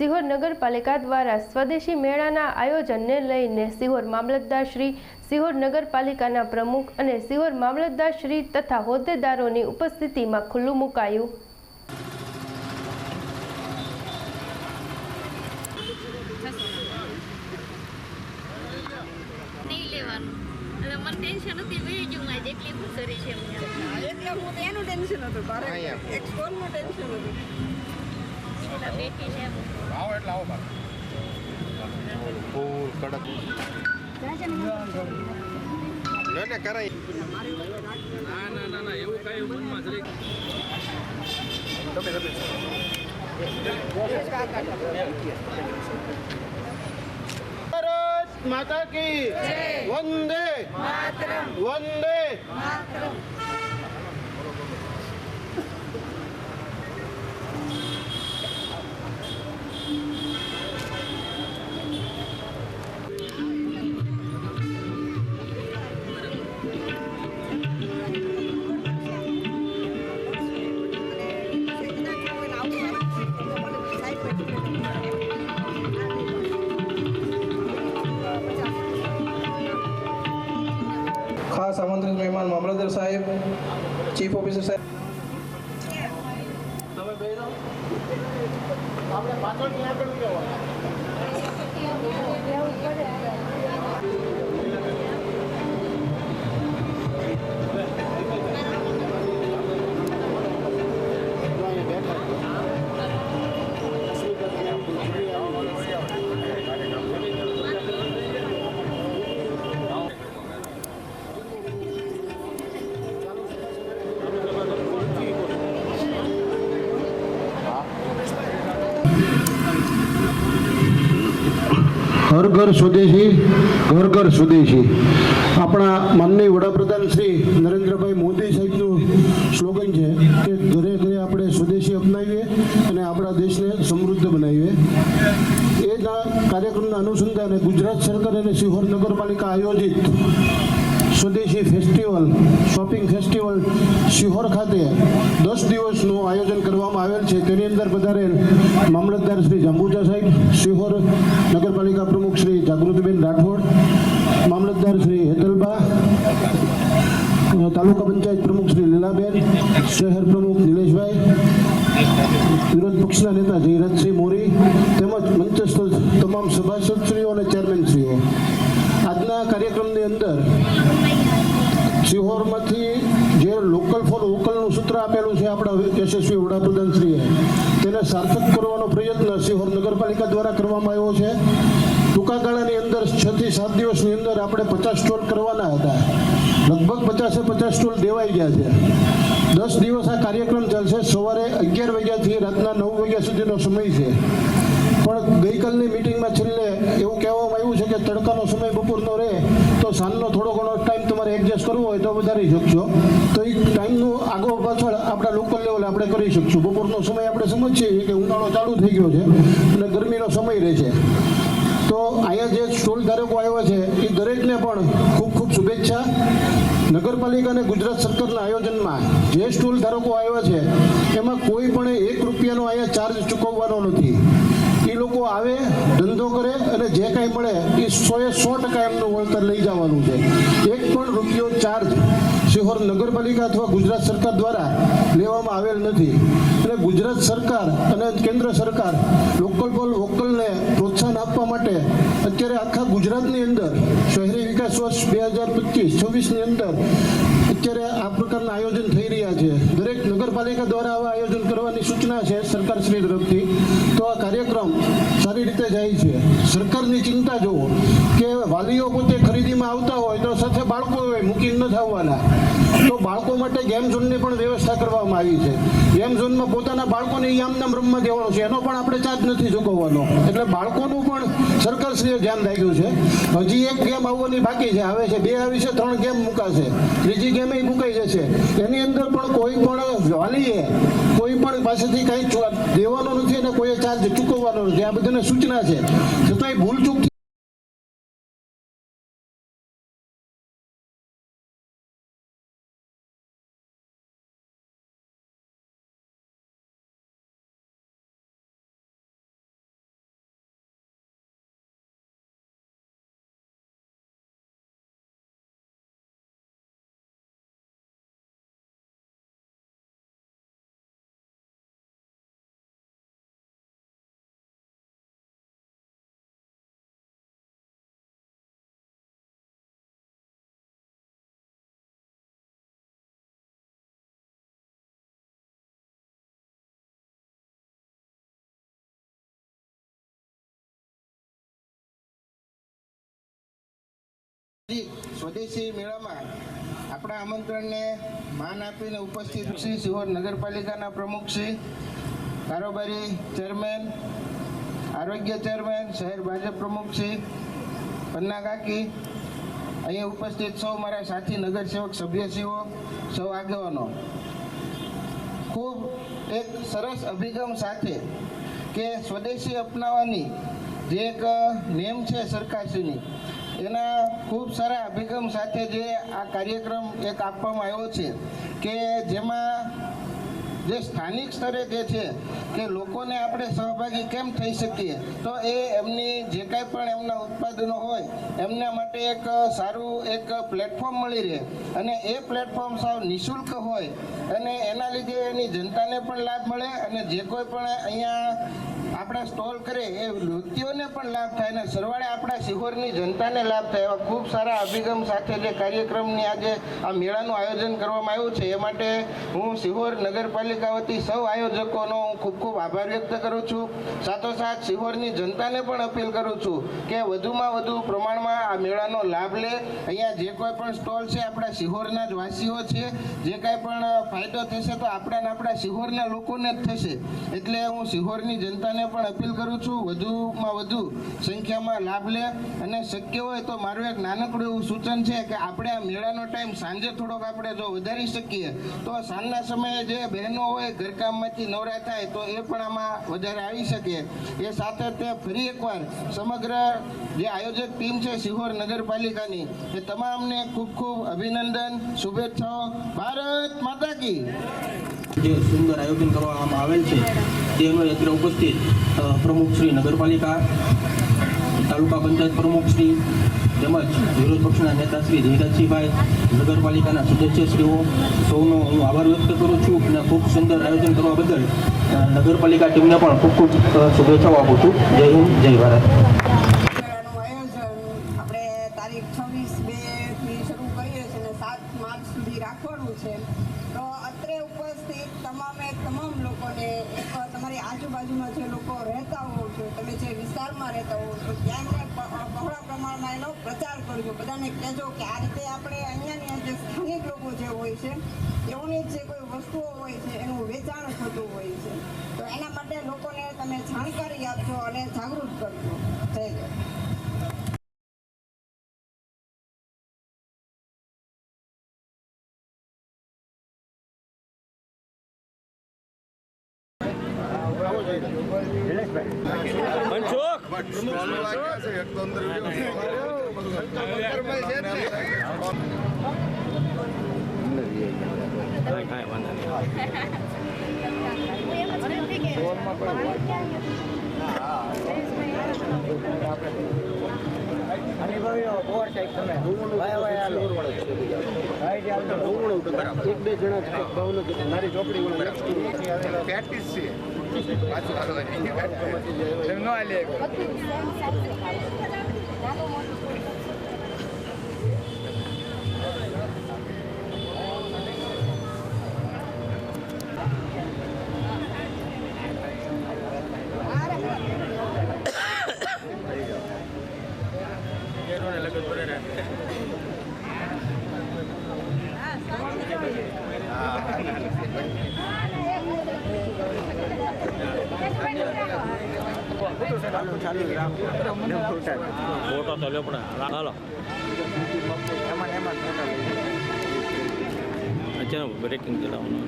સિહોર નગરપાલિકા દ્વારા સ્વદેશી મેળાના આયોજનને લઈને સિહોર મામલતદાર શ્રી, સિહોર નગરપાલિકાના પ્રમુખ અને સિહોર મામલતદાર શ્રી તથા હોદ્દેદારોની ઉપસ્થિતિમાં ખુલ્લું મુકાયું। भारत माता की वंदे मातरम, वंदे मातरम। खास आमंत्रित मेहमान मामलतदार साहेब, चीफ ऑफिसर साहेब, हर घर स्वदेशी, घर घर स्वदेशी। अपना माननीय वडाप्रधान श्री नरेन्द्रभाई मोदी साहेबनु स्लोगन है कि घरे घरे આપણે સ્વદેશી અપનાવીએ અને આપણા દેશને સમૃદ્ધ બનાવીએ। એના કાર્યક્રમના અનુસંધાને ગુજરાત સરકાર અને સિહોર નગરપાલિકા આયોજિત સ્વદેશી ફેસ્ટિવલ, શોપિંગ ફેસ્ટિવલ સિહોર ખાતે 10 દિવસનું આયોજન કરવામાં આવેલ છે। તેની અંદર પધારેલ મામલતદાર શ્રી જાંબુજા સાહેબ, સિહોર નગરપાલિકા પ્રમુખ શ્રી જાગૃતિબેન રાઠોડ, મામલતદાર શ્રી હેતલબા, તાલુકા પંચાયત પ્રમુખ શ્રી લીલાબેન, શહેર પ્રમુખ નિલેશભાઈ, વિરોધ પક્ષના નેતા જયરાજસિંહ મોરી તેમજ મંચસ્થ તમામ સભાસદશ્રીઓ અને ચેરમેનશ્રીઓ। આજના કાર્યક્રમની અંદર સિહોરમાંથી જે લોકલ ફોર વોકલનું સૂત્ર આપેલું છે આપણા યશસ્વી વડાપ્રધાનશ્રીએ, તેને સાર્થક કરવાનો પ્રયત્ન સિહોર નગરપાલિકા દ્વારા કરવામાં આવ્યો છે। ટૂંકા ગાળાની અંદર 6 થી 7 દિવસની અંદર આપણે 50 સ્ટોલ કરવાના હતા, લગભગ 50 સ્ટોલ દેવાઈ ગયા છે। 10 દિવસ આ કાર્યક્રમ ચાલશે। સવારે 11 વાગ્યાથી રાતના 9 વાગ્યા સુધીનો સમય છે, પણ ગઈકાલની મિટિંગમાં છેલ્લે એવું કહેવામાં આવ્યું છે કે તડકાનો સમય બપોરનો રહે તો સાંજનો થોડો ઘણો ટાઈમ તમારે એડજસ્ટ કરવો હોય તો વધારી શકશો, તો એ ટાઈમનું આગળ પાછળ આપણા લોકલ લેવલે આપણે કરી શકશું। બપોરનો સમય આપણે સમજીએ કે ઉનાળો ચાલુ થઈ ગયો છે અને ગરમીનો સમય રહે છે, તો અહીંયા જે સ્ટોલ ધારકો આવ્યા છે એ દરેકને પણ ખૂબ ખૂબ શુભેચ્છા। નગરપાલિકા અને ગુજરાત સરકારના આયોજનમાં જે સ્ટોલ ધારકો આવ્યા છે એમાં કોઈ પણ 1 રૂપિયાનો અહીંયા ચાર્જ ચૂકવવાનો નથી। એ લોકો આવે, ધંધો કરે અને જે કાંઈ મળે એ 100% એમનું વળતર લઈ જવાનું છે। 1 પણ રૂપિયો ચાર્જ સિહોર નગરપાલિકા અથવા ગુજરાત સરકાર દ્વારા લેવામાં આવેલ નથી। એટલે ગુજરાત સરકાર અને કેન્દ્ર સરકાર લોકલ ફોર વોકલને પ્રોત્સાહન આપવા માટે અત્યારે આખા ગુજરાતની અંદર શહેરી વિકાસ વર્ષ 2025-26ની અંદર અત્યારે આ પ્રકારના આયોજન થઈ રહ્યા છે। દરેક નગરપાલિકા દ્વારા આવા આયોજન કરવાની સૂચના છે સરકારશ્રી તરફથી। તો આ કાર્યક્રમ સારી રીતે જાય છે। સરકારની ચિંતા જુઓ કે વાલીઓ પોતે ખરીદીમાં આવતા હોય તો સાથે બાળકો હોય મૂકીને ન આવવાના, તો બાળકો માટે ગેમ ઝોનની પણ વ્યવસ્થા કરવામાં આવી છે। ગેમ ઝોનમાં પોતાના બાળકોને આમનામ રમવા દેવાનો છે, એનો પણ આપણે ચાર્જ નથી ચૂકવવાનો, એટલે બાળકોનું પણ સરકારશ્રીએ ધ્યાન રાખ્યું છે। હજી એક ગેમ આવવાની બાકી છે, આવે છે 2 આવી છે, 3 ગેમ મુકાશે, 3જી ગેમ એ મુકાઈ જશે। એની અંદર પણ કોઈ પણ વાલીએ કોઈ પણ પાસેથી કંઈ દેવાનું નથી અને કોઈ ચાર્જ ચૂકવવાનો નથી, આ બધાને સૂચના છે। છતાંય ભૂલચૂક સ્વદેશી મેળામાં આપણા આમંત્રણને માન આપીને ઉપસ્થિત શ્રી સિહોર નગરપાલિકાના પ્રમુખ શ્રી, કારોબારી ચેરમેન, આરોગ્ય ચેરમેન, શહેર ભાજપ પ્રમુખ શ્રી, પન્ના કાકી, અહીં ઉપસ્થિત સૌ મારા સાથી નગરસેવક સભ્યશ્રીઓ, સૌ આગેવાનો, ખૂબ એક સરસ અભિગમ સાથે કે સ્વદેશી અપનાવવાની જે એક નેમ છે સરકારશ્રીની, એના ખૂબ સારા અભિગમ સાથે જે આ કાર્યક્રમ એક આપવામાં આવ્યો છે કે જેમાં જે સ્થાનિક સ્તરે જે છે કે લોકોને આપણે સહભાગી કેમ થઈ શકીએ, તો એ એમની જે કાંઈ પણ એમના ઉત્પાદનો હોય એમના માટે એક સારું એક પ્લેટફોર્મ મળી રહે અને એ પ્લેટફોર્મ સાવ નિઃશુલ્ક હોય અને એના લીધે એની જનતાને પણ લાભ મળે અને જે કોઈ પણ અહીંયા આપણા સ્ટોલ કરે એ વ્યક્તિઓને પણ લાભ થાય અને સરવાળે આપણા સિહોરની જનતાને લાભ થાય. એવા ખૂબ સારા અભિગમ સાથે જે કાર્યક્રમની આજે આ મેળાનું આયોજન કરવામાં આવ્યું છે એ માટે હું સિહોર નગરપાલિકા વતી સૌ આયોજકોનો હું ખૂબ ખૂબ આભાર વ્યક્ત કરું છું. સાથોસાથ સિહોરની જનતાને પણ અપીલ કરું છું કે વધુમાં વધુ પ્રમાણમાં આ મેળાનો લાભ લે. અહીંયા જે કોઈ પણ સ્ટોલ છે આપણા સિહોરના જ વાસીઓ છે, જે કાંઈ પણ ફાયદો થશે તો આપણા સિહોરના લોકોને જ થશે. એટલે હું સિહોરની જનતાને પણ અપીલ કરું છું વધુમાં વધુ સંખ્યામાં લાભ લે અને શક્ય હોય તો મારું એક નાનકડું એવું સૂચન છે કે આપણે આ મેળાનો ટાઈમ સાંજે થોડોક આપણે જો વધારી શકીએ તો સાંજના સમયે જે બહેનો હોય ઘરકામમાંથી નવરા થાય તો એ પણ આમાં વધારે આવી શકે. એ સાથે તે ફરી એકવાર સમગ્ર જે આયોજક ટીમ છે સિહોર નગરપાલિકાની એ તમામને ખૂબ ખૂબ અભિનંદન, શુભેચ્છાઓ. ભારત માતા કી. જે સુંદર આયોજન કરવામાં આવેલ છે તેનો અત્રે ઉપસ્થિત પ્રમુખ શ્રી નગરપાલિકા, તાલુકા પંચાયત પ્રમુખ શ્રી તેમજ વિરોધ પક્ષના નેતા શ્રી ધીરજસિંહભાઈ, નગરપાલિકાના સદસ્યશ્રીઓ સૌનો હું આભાર વ્યક્ત કરું છું અને ખૂબ સુંદર આયોજન કરવા બદલ નગરપાલિકા ટીમને પણ ખૂબ ખૂબ શુભેચ્છાઓ આપું છું. જય હિન્દ, જય ભારત. આપણે તારીખ 26/2થી શરૂ કરીએ છીએ અને 7 માર્ચ સુધી રાખવાનું છે. તો અત્રે ઉપસ્થિત તમામ લોકોને એક તમારી આજુબાજુમાં જે લોકો રહેતા હો છો, તમે જે વિસ્તારમાં રહેતા હો છો ત્યાં બહોળા પ્રમાણમાં એનો પ્રચાર કરજો. બધાને કહેજો કે આ રીતે આપણે અહીંયાની જે સ્થાનિક લોકો જે હોય છે એઓની જે કોઈ વસ્તુઓ હોય છે એનું વેચાણ થતું હોય છે. તો એના માટે લોકોને તમે જાણકારી આપજો અને જાગૃત કરજો. જય જય. મારી ચોપડી પ્રેક્ટિસ છે. ફોટો તો લ્યો પણ હાલો અચ્છા બ્રેકિંગ ચલાવવાનું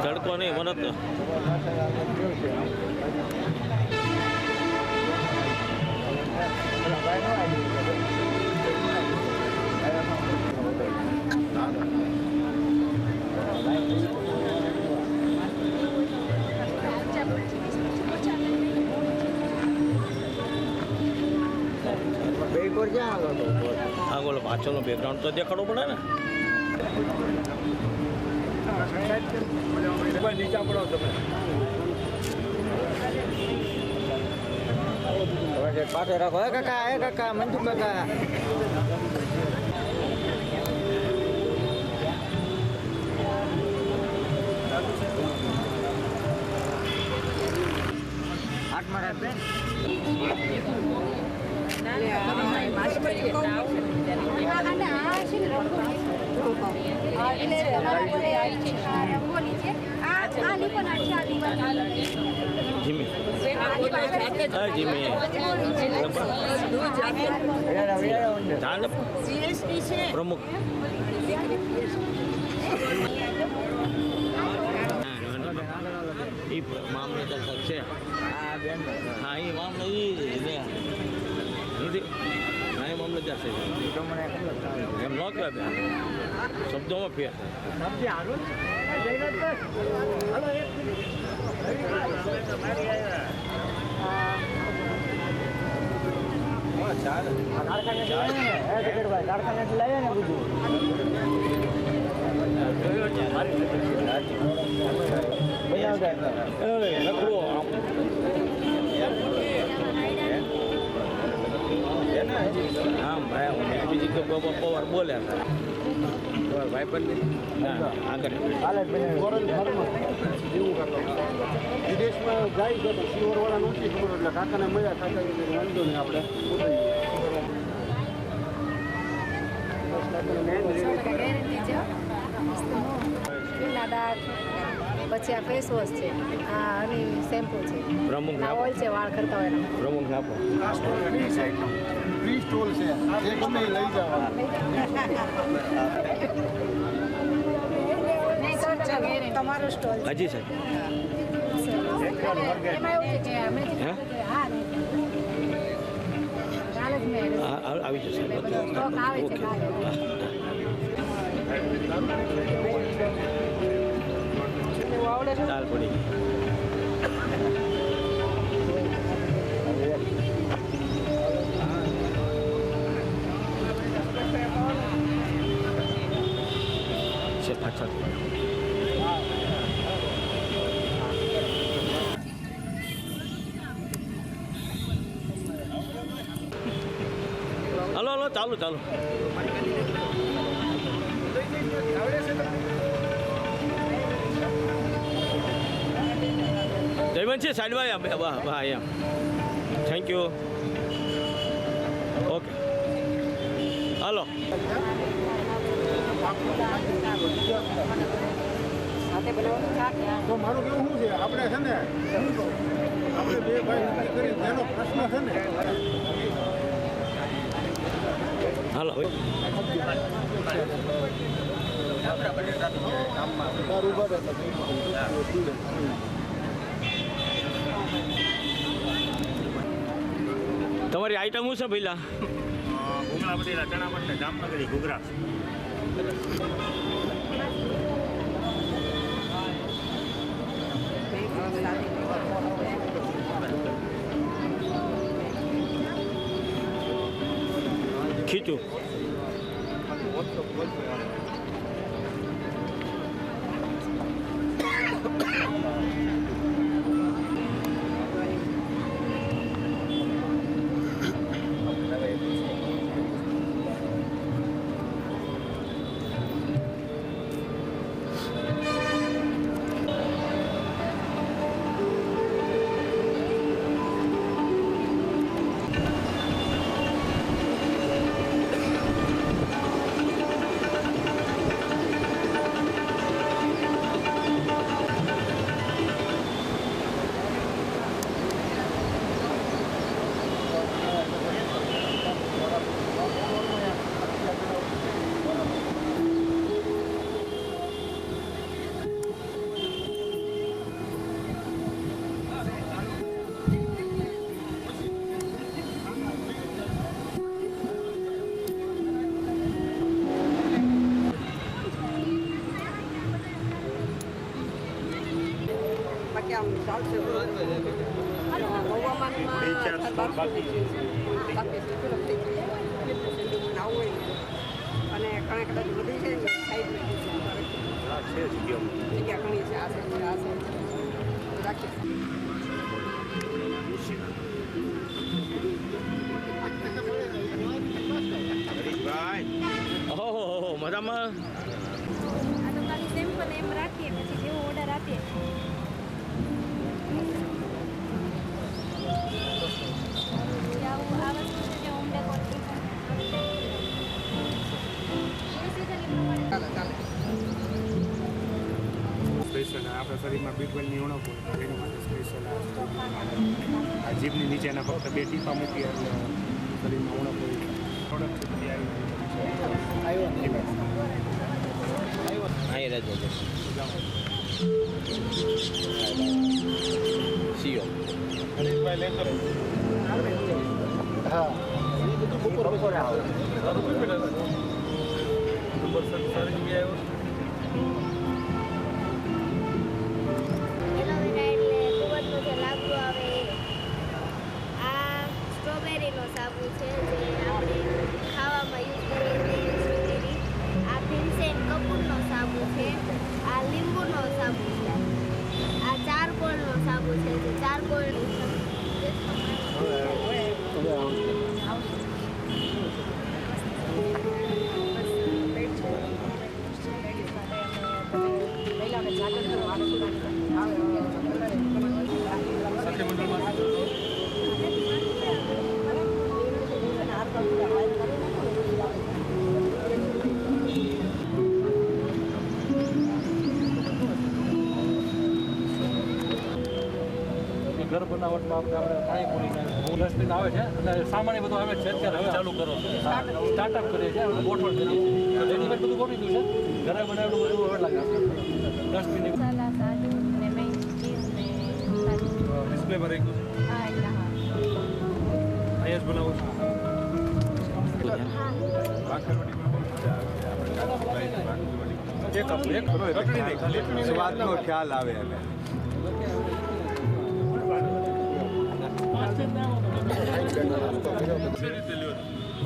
તડકો નહીં મને તો આગળ પાછળનો બેકગ્રાઉન્ડ તો દેખાડવું પડે ને. પાછળ રાખો. કાકા મંજુ કાકા હાથ મારા માસ્ટરી જીમી હા જીમી પ્રમુખ એ મામલતદાર સાહેબ છે હા એ મામલતદાર હા એ મામલતદાર સાહેબ એમ ન કહેવાય શબ્દોમાં ફેર આમ ભાઈ બીજી પવાર બોલે ભાઈ પણ વિદેશમાં જાય છે તો સિહોરવાળા નથી ખબર એટલે કાકાને મળ્યા કાકા વાંધો નહીં આપણે પછી આ ફેસ વોશ છે આ અને શેમ્પુ છે પ્રમુખ આ ઓઇલ છે વાળ કરતા હોય એના પ્રમુખ આપો ફ્રી સ્ટોલ છે જે ગમે એ લઈ જવા તમારો સ્ટોલ હાજી સાહેબ એમાં એવું છે કે અમે કાલે જ મેં આવી જશે સ્ટોક આવે છે કાલે દાલ પડી છે પાછળ હલો હલો ચાલુ ચાલુ જયવંત છે સાઈડમાં વાહ એમ થેન્ક યુ ઓકે હાલો તો મારું કેવું શું છે આપણે છે ને આપણે બે ભાઈ કરી જેનો પ્રશ્ન છે ને હાલો તમારી આઈટમ શું છે પહેલા ઘૂઘરા બટેલા ચણા બટેલા જામનગરી ઘૂઘરા ખીચું અને ઘણા કદાચ વધી છે ને સાઈડ જગ્યા ઘણી છે આ સાઈડ રાખીએ ઓહો મજામાં સિમ્પલ એમ રાખીએ પછી જેવો ઓર્ડર આપીએ આ વસ્તુ છે હોમ ડેકોર સ્પેશિયલ આપણા શરીરમાં B12ની ઉણપ હોય એના માટે સ્પેશિયલ આ જીભની નીચેના ફક્ત 2 ટીપા મૂકી એટલે શરીરમાં ઉણપ હોય પ્રોડક્ટ છે બધી આવી સ્ટ્રોબેરીનો સાબુ છે જે આપણે ખાવામાં યુઝ કરીએ છીએ સ્ટ્રોબેરી. આ ભીમસેન કપૂરનો સાબુ છે. આ લીંબુનો સાબુ છે. આ ચારકોલનો સાબુ છે જે ચારકોલ ઘર બનાવટમાં આપણે પાણીપુરી ડસ્ટબિન આવે છે અને સામાન્ય બધું આવે છે અત્યારે હવે ચાલુ કરો સ્ટાર્ટઅપ કરીએ છીએ ગોઠવણ કરીએ છીએ રેડીમેડ બધું ગોઠવી દીધું છે ઘરે બનાવેલું બધું હવે લાગે ડસ્ટબિન ડિસ્પ્લે પર રાખ્યું અહીંયા જ બનાવું છું સ્વાદનો ખ્યાલ આવે એને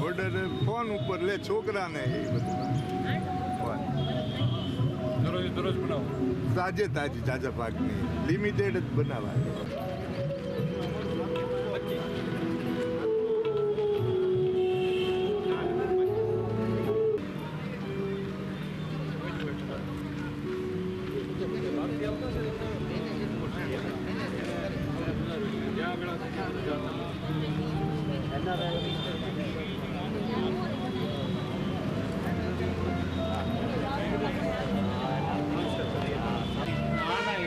ઓર્ડર ફોન ઉપર લે છોકરાને એ બધું દરરોજ બનાવો તાજે તાજી તાજા પાકની લિમિટેડ જ બનાવાય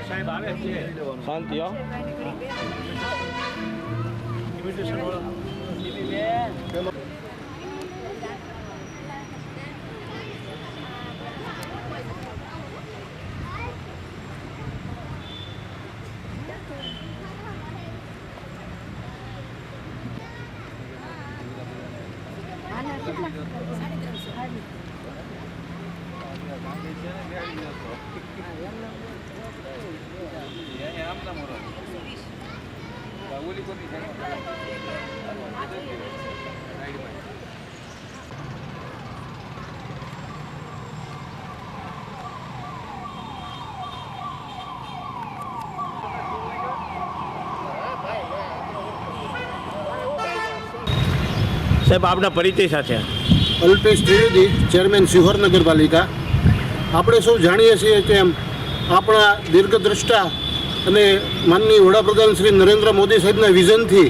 સાહેબ આવે છે શાંતિ હો ઇન્વિટેશન વાળા સાહેબ આપના પરિચય સાથે. અલ્પેશ ત્રિવેદી, ચેરમેન સિહોર નગરપાલિકા. આપણે સૌ જાણીએ છીએ તેમ આપણા દીર્ઘદ્રષ્ટા અને માનનીય વડાપ્રધાન શ્રી નરેન્દ્ર મોદી સાહેબના વિઝનથી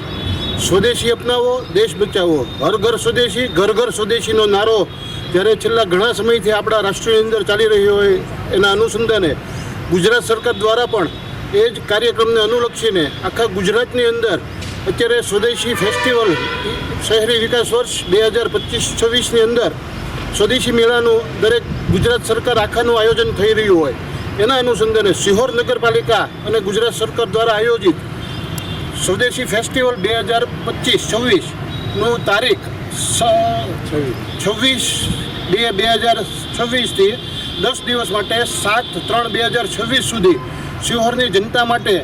સ્વદેશી અપનાવો, દેશ બચાવો, હર ઘર સ્વદેશી, ઘર ઘર સ્વદેશીનો નારો જ્યારે છેલ્લા ઘણા સમયથી આપણા રાષ્ટ્રની અંદર ચાલી રહ્યો હોય એના અનુસંધાને ગુજરાત સરકાર દ્વારા પણ એ જ કાર્યક્રમને અનુલક્ષીને આખા ગુજરાતની અંદર અત્યારે સ્વદેશી ફેસ્ટિવલ શહેરી વિકાસ વર્ષ 2025-26ની અંદર સ્વદેશી મેળાનું દરેક ગુજરાત સરકાર આખાનું આયોજન થઈ રહ્યું હોય એના અનુસંધાને સિહોર નગરપાલિકા અને ગુજરાત સરકાર દ્વારા આયોજિત સ્વદેશી ફેસ્ટિવલ 2025-26નું તારીખ 26/2/2026થી 10 દિવસ માટે 7/3/2026 સુધી સિહોરની જનતા માટે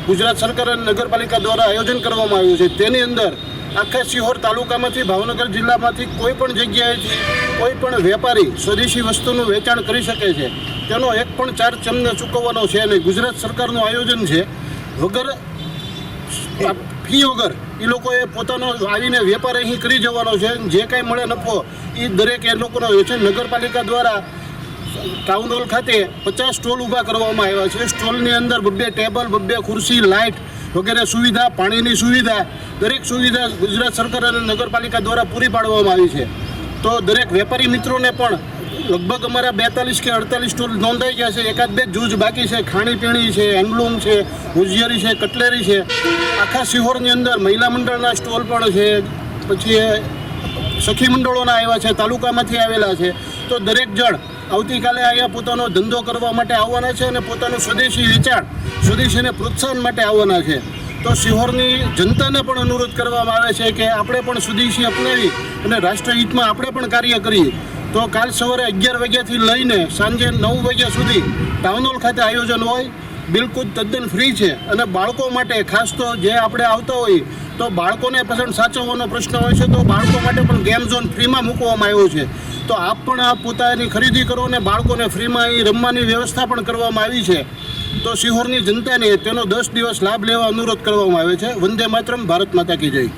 ગુજરાત સરકાર અને નગરપાલિકા દ્વારા આયોજન કરવામાં આવ્યું છે. તેની અંદર આખા સિહોર તાલુકામાંથી, ભાવનગર જિલ્લામાંથી કોઈ પણ જગ્યાએથી કોઈ પણ વેપારી સ્વદેશી વસ્તુનું વેચાણ કરી શકે છે. તેનો એક પણ ચાર્જ તેમને ચૂકવવાનો છે અને ગુજરાત સરકારનું આયોજન છે. વગર ફી વગર એ લોકોએ પોતાનો આવીને વેપાર અહીં કરી જવાનો છે. જે કાંઈ મળે નફો એ દરેક એ લોકોનો હોય છે. નગરપાલિકા દ્વારા ટાઉન હોલ ખાતે 50 સ્ટોલ ઊભા કરવામાં આવ્યા છે. સ્ટોલની અંદર 2 ટેબલ, 2 ખુરશી, લાઇટ વગેરે સુવિધા, પાણીની સુવિધા, દરેક સુવિધા ગુજરાત સરકાર અને નગરપાલિકા દ્વારા પૂરી પાડવામાં આવી છે. તો દરેક વેપારી મિત્રોને પણ લગભગ અમારા 42 કે 48 સ્ટોલ નોંધાઈ ગયા છે. એકાદ બે જૂજ બાકી છે. ખાણીપીણી છે, હેન્ડલૂમ છે, હોશિયારી છે, કટલેરી છે. આખા સિહોરની અંદર મહિલા મંડળના સ્ટોલ પણ છે. પછી સખી મંડળોના આવ્યા છે, તાલુકામાંથી આવેલા છે. તો દરેક જણ આવતીકાલે અહીંયા પોતાનો ધંધો કરવા માટે આવવાના છે અને પોતાનું સ્વદેશી વેચાણ, સ્વદેશીને પ્રોત્સાહન માટે આવવાના છે. તો સિહોરની જનતાને પણ અનુરોધ કરવામાં આવે છે કે આપણે પણ સ્વદેશી અપનાવી અને રાષ્ટ્રહિતમાં આપણે પણ કાર્ય કરીએ. તો કાલ સવારે 11 વાગ્યાથી લઈને સાંજે 9 વાગ્યા સુધી ટાઉન હોલ ખાતે આયોજન હોય. બિલકુલ તદ્દન ફ્રી છે અને બાળકો માટે ખાસ તો જે આપણે આવતા હોઈએ તો બાળકોને પસંદ સાચવવાનો પ્રશ્ન હોય છે, તો બાળકો માટે પણ ગેમ ઝોન ફ્રીમાં મૂકવામાં આવ્યો છે. તો આપ પણ આ પોતાની ખરીદી કરો અને બાળકોને ફ્રીમાં અહીં રમવાની વ્યવસ્થા પણ કરવામાં આવી છે. તો સિહોરની જનતાને તેનો 10 દિવસ લાભ લેવા અનુરોધ કરવામાં આવે છે. વંદે માતરમ, ભારત માતા કી જય.